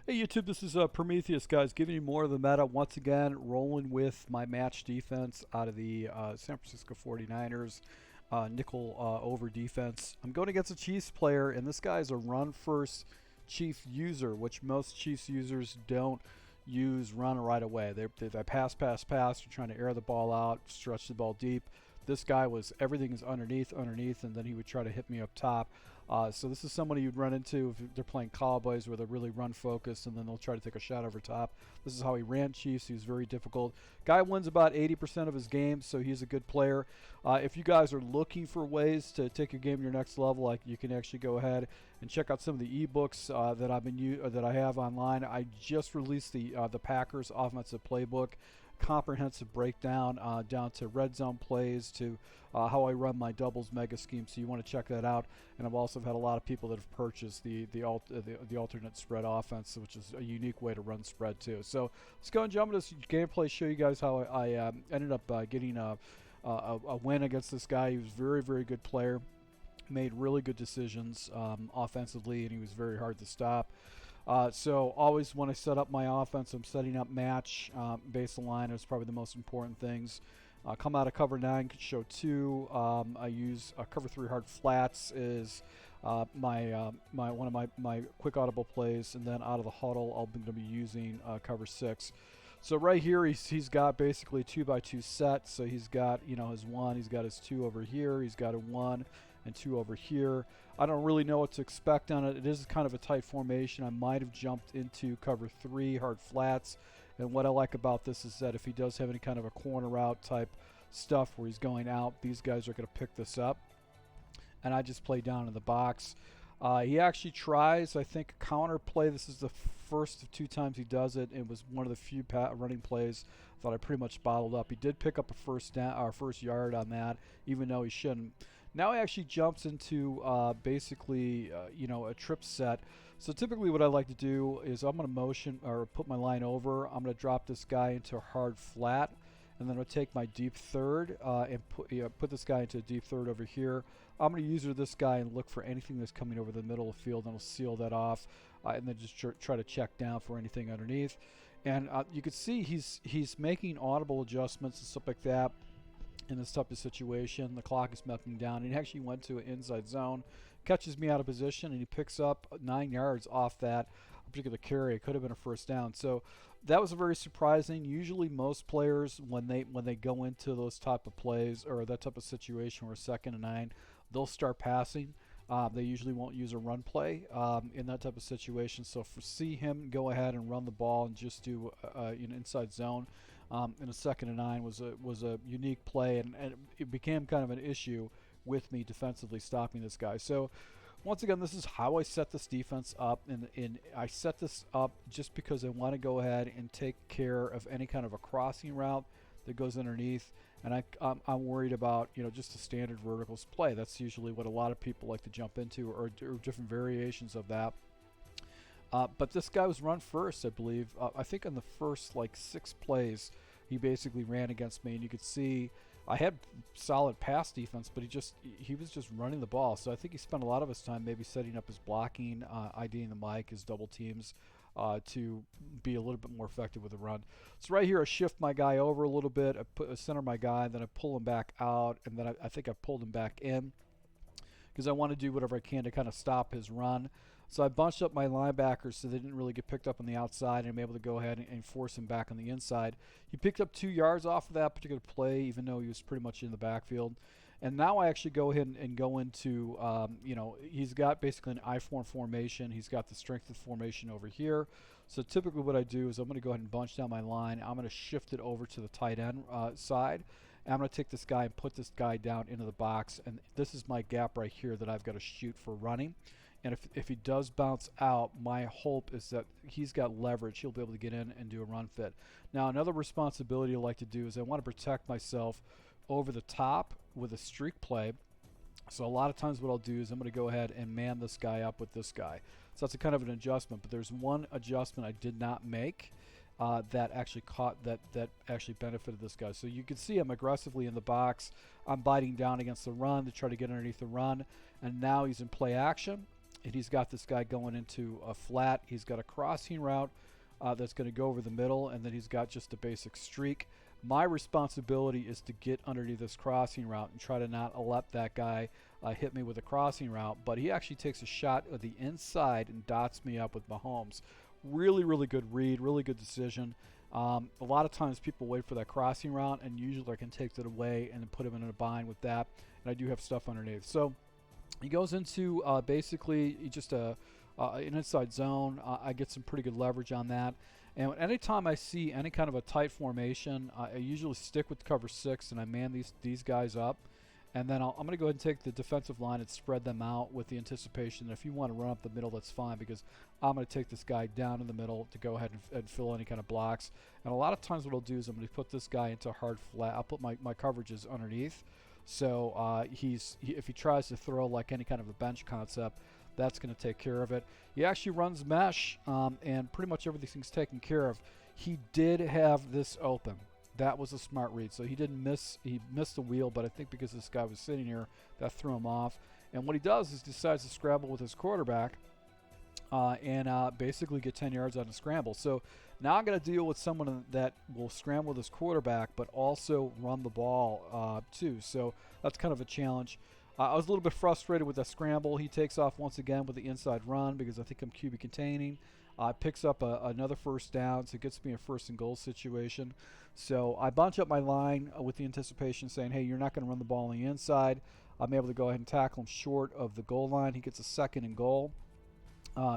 Hey YouTube, this is Prometheus, guys, giving you more of the meta once again, rolling with my match defense out of the San Francisco 49ers nickel over defense. I'm going against a Chiefs player, and this guy is a run-first Chief user, which most Chiefs users don't use run right away. They pass, they're trying to air the ball out, stretch the ball deep. This guy was everything is underneath, and then he would try to hit me up top. So this is somebody you'd run into if they're playing Cowboys where they're really run focused, and then they'll try to take a shot over top. This is how he ran Chiefs. He was very difficult. Guy wins about 80% of his games, so he's a good player. If you guys are looking for ways to take your game to your next level, like you can actually go ahead and check out some of the ebooks that I have online. I just released the Packers offensive playbook. Comprehensive breakdown down to red zone plays to how I run my doubles mega scheme. So you want to check that out. And I've also had a lot of people that have purchased the alternate spread offense, which is a unique way to run spread too. So let's go and jump into this gameplay. Show you guys how I ended up getting a win against this guy. He was a very, very good player. Made really good decisions offensively, and he was very hard to stop. So always when I set up my offense, I'm setting up match base line is probably the most important things. Come out of cover 9, could show 2. I use cover 3 hard flats is one of my quick audible plays, and then out of the huddle, I'm going to be using cover 6. So right here, he's got basically 2x2 set. So he's got his 1, he's got his 2 over here, he's got a 1 and 2 over here. I don't really know what to expect on it. It is kind of a tight formation. I might have jumped into cover 3 hard flats. And what I like about this is that if he does have any kind of a corner out type stuff where he's going out, these guys are going to pick this up. And I just play down in the box. He actually tries, I think, a counter play. This is the first of 2 times he does it. It was one of the few running plays that I pretty much bottled up. He did pick up a first yard on that, even though he shouldn't. Now he actually jumps into basically, a trip set. So typically what I like to do is I'm going to motion or put my line over. I'm going to drop this guy into a hard flat. And then I'll take my deep third and put this guy into a deep third over here. I'm going to user this guy and look for anything that's coming over the middle of the field, and I'll seal that off, and then just try to check down for anything underneath. And you can see he's making audible adjustments and stuff like that in this type of situation. The clock is melting down, and he actually went to an inside zone, catches me out of position, and he picks up 9 yards off that particular carry. It could have been a first down. So that was very surprising. Usually most players, when they go into those type of plays or that type of situation where 2nd and 9, they'll start passing. They usually won't use a run play in that type of situation. So see him go ahead and run the ball and just do an inside zone in a 2nd and 9 was a unique play, and it became kind of an issue with me defensively stopping this guy. So once again, this is how I set this defense up, and I set this up just because I want to go ahead and take care of any kind of a crossing route that goes underneath, and I'm worried about just a standard verticals play. That's usually what a lot of people like to jump into, or different variations of that. But this guy was run first, I believe. I think in the first 6 plays, he basically ran against me, and you could see I had solid pass defense, but he was just running the ball. So I think he spent a lot of his time maybe setting up his blocking, IDing the mic, his double teams, to be a little bit more effective with the run. So right here, I shift my guy over a little bit, I center my guy, and then I pull him back out, and then I think I pulled him back in because I want to do whatever I can to kind of stop his run. So I bunched up my linebackers so they didn't really get picked up on the outside, and I'm able to go ahead and force him back on the inside. He picked up 2 yards off of that particular play, even though he was pretty much in the backfield. And now I actually go ahead and go into, he's got basically an I-form formation. He's got the strength of formation over here. So typically what I do is I'm going to go ahead and bunch down my line. I'm going to shift it over to the tight end side. And I'm going to take this guy and put this guy down into the box. And this is my gap right here that I've got to shoot for running. And if he does bounce out, my hope is that he's got leverage. He'll be able to get in and do a run fit. Now, another responsibility I like to do is I want to protect myself over the top with a streak play. So a lot of times what I'll do is I'm going to go ahead and man this guy up with this guy. So that's a kind of an adjustment. But there's one adjustment I did not make that actually benefited this guy. So you can see I'm aggressively in the box. I'm biting down against the run to try to get underneath the run. And now he's in play action. and he's got this guy going into a flat. He's got a crossing route that's going to go over the middle, and then he's got just a basic streak. My responsibility is to get underneath this crossing route and try to not let that guy hit me with a crossing route, but he actually takes a shot at the inside and dots me up with Mahomes. Really, really good read, really good decision. A lot of times people wait for that crossing route, and usually I can take that away and then put him in a bind with that, and I do have stuff underneath. So he goes into basically just an inside zone. I get some pretty good leverage on that. And anytime I see any kind of a tight formation, I usually stick with cover 6 and I man these guys up. And then I'm going to go ahead and take the defensive line and spread them out with the anticipation that if you want to run up the middle, that's fine, because I'm going to take this guy down in the middle to go ahead and fill any kind of blocks. And a lot of times what I'll do is I'm going to put this guy into a hard flat. I'll put my coverages underneath. So if he tries to throw like any kind of a bench concept, that's going to take care of it. He actually runs mesh, and pretty much everything's taken care of. He did have this open. That was a smart read. So he didn't miss. He missed the wheel, but I think because this guy was sitting here, that threw him off. And what he does is decides to scramble with his quarterback and basically get 10 yards on a scramble. So now I'm going to deal with someone that will scramble with his quarterback, but also run the ball too. So that's kind of a challenge. I was a little bit frustrated with that scramble. He takes off once again with the inside run because I think I'm QB containing. Picks up another first down, so it gets me a first and goal situation. So I bunch up my line with the anticipation saying, hey, you're not going to run the ball on the inside. I'm able to go ahead and tackle him short of the goal line. He gets a second and goal.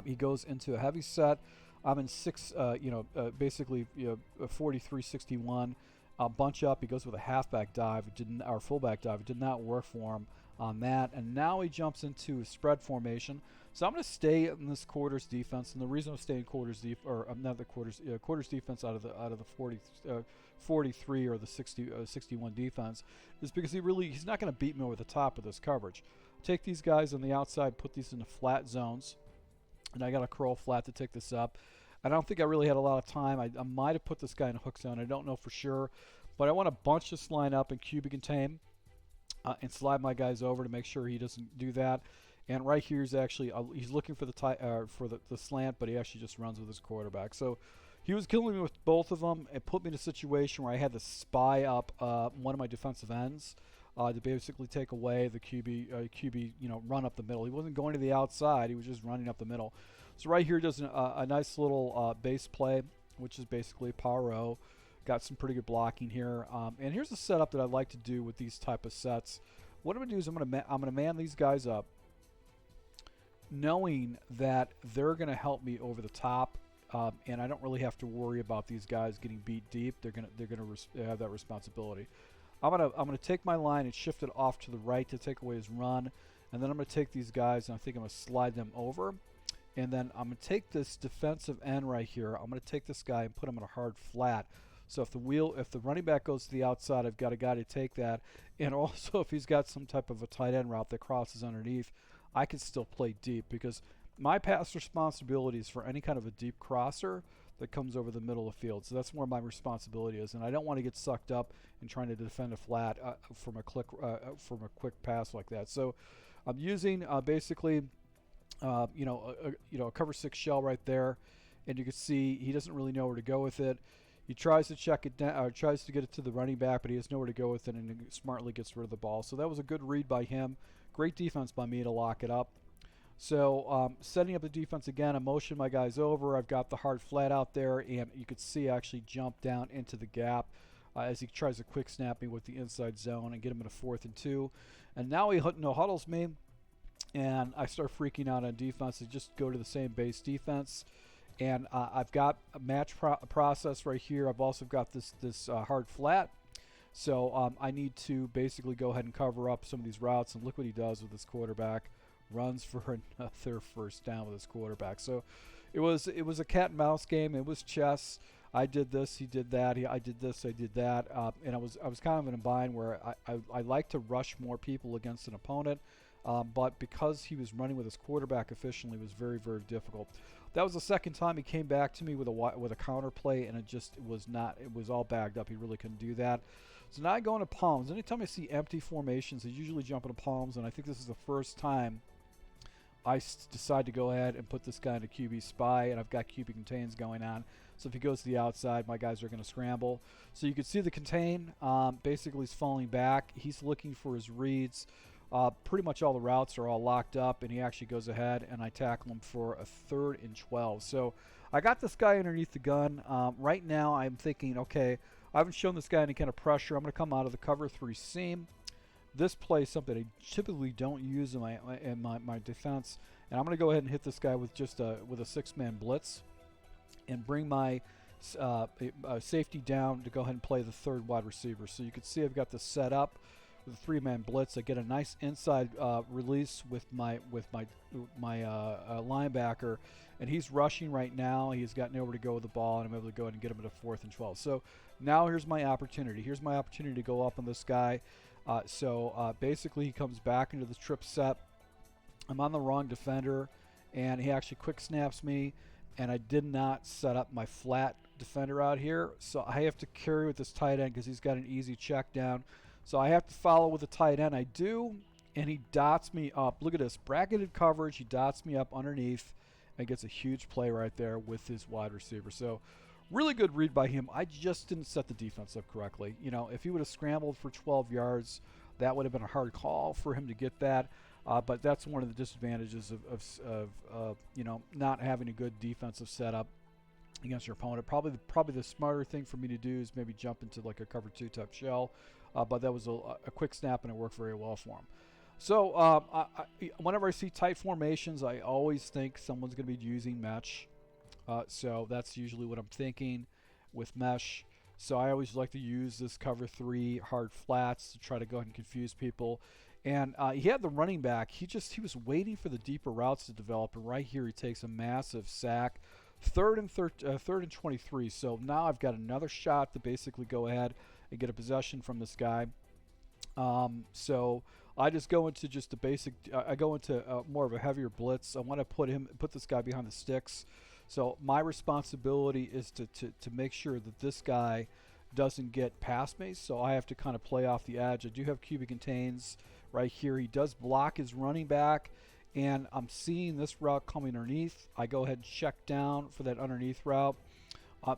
He goes into a heavy set. I'm in basically 43-61. Bunch up. He goes with a halfback dive, or fullback dive. It did not work for him on that, and now he jumps into a spread formation. So I'm going to stay in this quarters defense, and the reason I'm staying quarters defense out of the 43 or the 61 defense is because he's not going to beat me over the top of this coverage. Take these guys on the outside, put these into flat zones, and I got a curl flat to take this up. I don't think I really had a lot of time. I might have put this guy in a hook zone. I don't know for sure, but I want to bunch this line up and QB contain. And slide my guys over to make sure he doesn't do that. And right here is actually he's looking for the slant, but he actually just runs with his quarterback. So he was killing me with both of them. It put me in a situation where I had to spy up one of my defensive ends to basically take away the QB run up the middle. He wasn't going to the outside; he was just running up the middle. So right here does a nice little base play, which is basically a power O. Got some pretty good blocking here, and here's the setup that I like to do with these type of sets. What I'm going to do is I'm going to man these guys up, knowing that they're going to help me over the top, and I don't really have to worry about these guys getting beat deep. They're going to have that responsibility. I'm going to take my line and shift it off to the right to take away his run, and then I'm going to take these guys and I think I'm going to slide them over, and then I'm going to take this defensive end right here. I'm going to take this guy and put him in a hard flat. So if the running back goes to the outside, I've got a guy to take that. And also if he's got some type of a tight end route that crosses underneath, I can still play deep, because my pass responsibility is for any kind of a deep crosser that comes over the middle of the field. So that's where my responsibility is, and I don't want to get sucked up in trying to defend a flat from a quick pass like that. So I'm using basically a cover 6 shell right there, and you can see he doesn't really know where to go with it. He tries to check it down, or tries to get it to the running back, but he has nowhere to go with it, and he smartly gets rid of the ball. So that was a good read by him. Great defense by me to lock it up. So setting up the defense again, I motion my guys over. I've got the hard flat out there, and you could see actually jump down into the gap as he tries to quick snap me with the inside zone and get him in a 4th and 2. And now he no huddles me, and I start freaking out on defense to just go to the same base defense. And I've got a match process right here. I've also got this hard flat. So I need to basically go ahead and cover up some of these routes. And look what he does with his quarterback. Runs for another first down with his quarterback. So it was a cat and mouse game. It was chess. I did this, he did that. I did this, I did that. And I was kind of in a bind where I like to rush more people against an opponent. But because he was running with his quarterback efficiently, it was very, very difficult. That was the second time he came back to me with a counter play, and it was all bagged up. He really couldn't do that. So now I go into palms. Anytime I see empty formations, I usually jump into palms, and I think this is the first time I decide to go ahead and put this guy into QB spy, and I've got QB contains going on. So if he goes to the outside, my guys are going to scramble. So you can see the contain. Basically, he's falling back. He's looking for his reads. Pretty much all the routes are all locked up, and he actually goes ahead, and I tackle him for a 3rd and 12. So I got this guy underneath the gun. Right now, I'm thinking, okay, I haven't shown this guy any kind of pressure. I'm going to come out of the cover 3 seam. This play is something I typically don't use in my defense, and I'm going to go ahead and hit this guy with just a 6-man blitz, and bring my safety down to go ahead and play the 3rd wide receiver. So you can see I've got this set up with a 3-man blitz. I get a nice inside release with my linebacker, and he's rushing right now. He's got nowhere to go with the ball, and I'm able to go ahead and get him at a 4th and 12. So now here's my opportunity. Here's my opportunity to go up on this guy. Basically, he comes back into the trip set. I'm on the wrong defender, and he actually quick snaps me, and I did not set up my flat defender out here. So I have to carry with this tight end because he's got an easy check down. So I have to follow with the tight end. I do, and he dots me up. Look at this, bracketed coverage. He dots me up underneath and gets a huge play right there with his wide receiver. So really good read by him. I just didn't set the defense up correctly. You know, if he would have scrambled for 12 yards, that would have been a hard call for him to get that. But that's one of the disadvantages of you know, not having a good defensive setup against your opponent. Probably the smarter thing for me to do is maybe jump into like a cover 2 type shell. But that was a quick snap, and it worked very well for him. So whenever I see tight formations, I always think someone's going to be using mesh. So that's usually what I'm thinking with mesh. So I always like to use this cover 3 hard flats to try to go ahead and confuse people. And he had the running back. He was waiting for the deeper routes to develop, and right here he takes a massive sack. 3rd and 23. So now I've got another shot to basically go ahead and get a possession from this guy. So I just go into just a basic. I go into more of a heavier blitz. I want to put this guy behind the sticks. So my responsibility is to make sure that this guy doesn't get past me. So I have to kind of play off the edge. I do have QB contains right here. He does block his running back, and I'm seeing this route coming underneath. I go ahead and check down for that underneath route.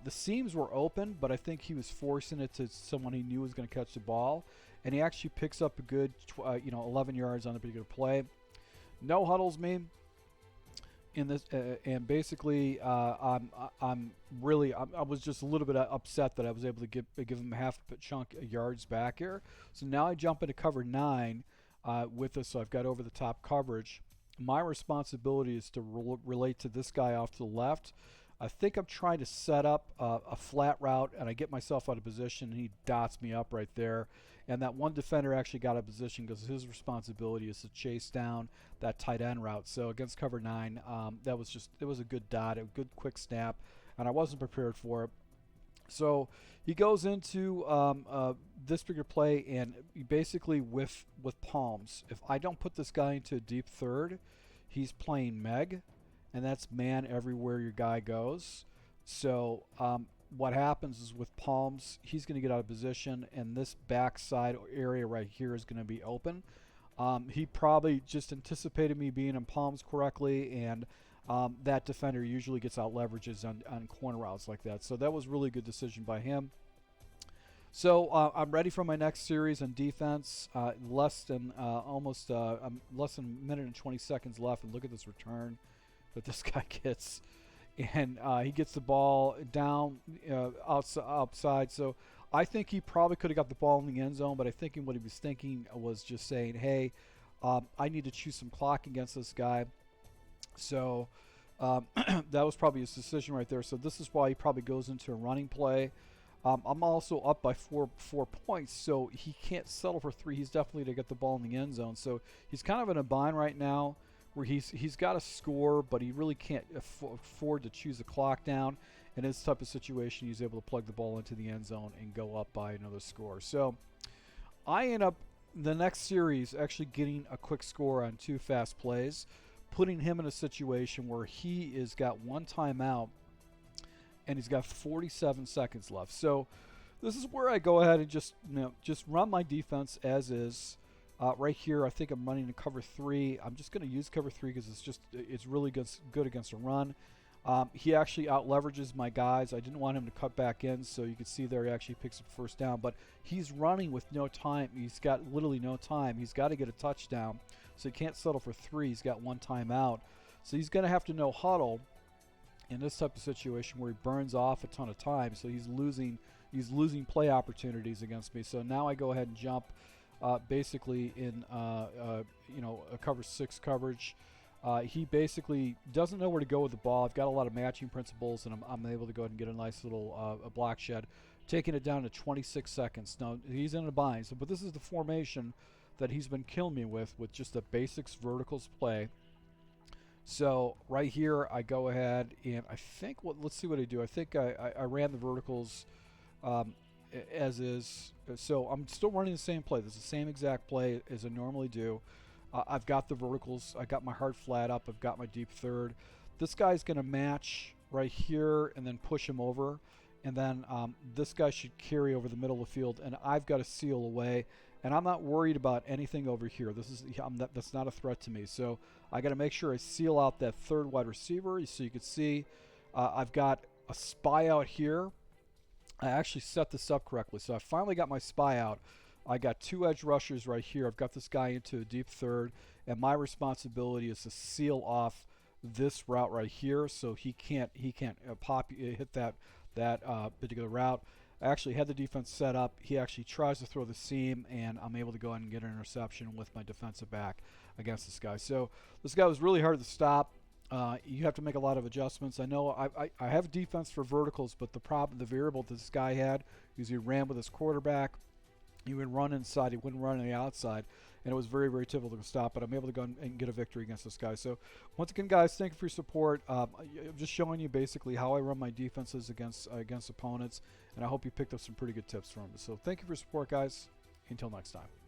The seams were open, but I think he was forcing it to someone he knew was going to catch the ball, and he actually picks up a good 11 yards on a pretty good play. No huddles me in this, and basically I was just a little bit upset that I was able to give him half a chunk of yards back here. So now I jump into cover 9 with this, so I've got over the top coverage. My responsibility is to relate to this guy off to the left. I think I'm trying to set up a flat route, and I get myself out of position, and he dots me up right there. And that one defender actually got out of position because his responsibility is to chase down that tight end route. So against cover 9, it was a good dot, a good quick snap, and I wasn't prepared for it. So he goes into this bigger play, and basically with palms. If I don't put this guy into a deep 3rd, he's playing Meg, and that's man everywhere your guy goes. So what happens is with palms, he's going to get out of position, and this backside area right here is going to be open. He probably just anticipated me being in palms correctly, and that defender usually gets out leverages on corner routes like that. So that was really good decision by him. So I'm ready for my next series on defense. Less than a minute and 20 seconds left, and look at this return that this guy gets, and he gets the ball down outside. So I think he probably could have got the ball in the end zone, but I think what he was thinking was just saying, hey, I need to choose some clock against this guy. So that was probably his decision right there. So this is why he probably goes into a running play. I'm also up by four points, so he can't settle for 3. He's definitely to get the ball in the end zone. So he's kind of in a bind right now, where he's got a score, but he really can't afford to choose the clock down. In this type of situation, he's able to plug the ball into the end zone and go up by another score. So I end up the next series actually getting a quick score on 2 fast plays, putting him in a situation where he is got 1 timeout and he's got 47 seconds left. So this is where I go ahead and just run my defense as is. Right here, I think I'm running to cover 3. I'm just going to use cover 3 because it's really good against a run. He actually out leverages my guys. I didn't want him to cut back in, so you can see there he actually picks up first down. But he's running with no time. He's got literally no time. He's got to get a touchdown, so he can't settle for 3. He's got 1 timeout, so he's going to have to no huddle in this type of situation where he burns off a ton of time. So he's losing play opportunities against me. So now I go ahead and jump. Basically in a cover 6 coverage. He basically doesn't know where to go with the ball. I've got a lot of matching principles, and I'm able to go ahead and get a nice little a block shed, taking it down to 26 seconds. Now he's in a bind, but this is the formation that he's been killing me with just a basics verticals play. So right here I go ahead and I think let's see what I do. I think I ran the verticals as is. So I'm still running the same play. This is the same exact play as I normally do. I've got the verticals. I got my hard flat up. I've got my deep third. This guy's going to match right here and then push him over. And then this guy should carry over the middle of the field. And I've got to seal away. And I'm not worried about anything over here. That's not a threat to me. So I got to make sure I seal out that third wide receiver. So you can see I've got a spy out here. I actually set this up correctly. So I finally got my spy out. I got 2 edge rushers right here. I've got this guy into a deep third, and my responsibility is to seal off this route right here so he can't hit that particular route. I actually had the defense set up. He actually tries to throw the seam, and I'm able to go ahead and get an interception with my defensive back against this guy. So this guy was really hard to stop. You have to make a lot of adjustments. I know I have defense for verticals, but the variable that this guy had is he ran with his quarterback. He would run inside. He wouldn't run on the outside. And it was very, very difficult to stop. But I'm able to go and get a victory against this guy. So once again, guys, thank you for your support. I'm just showing you basically how I run my defenses against opponents. And I hope you picked up some pretty good tips from it. So thank you for your support, guys. Until next time.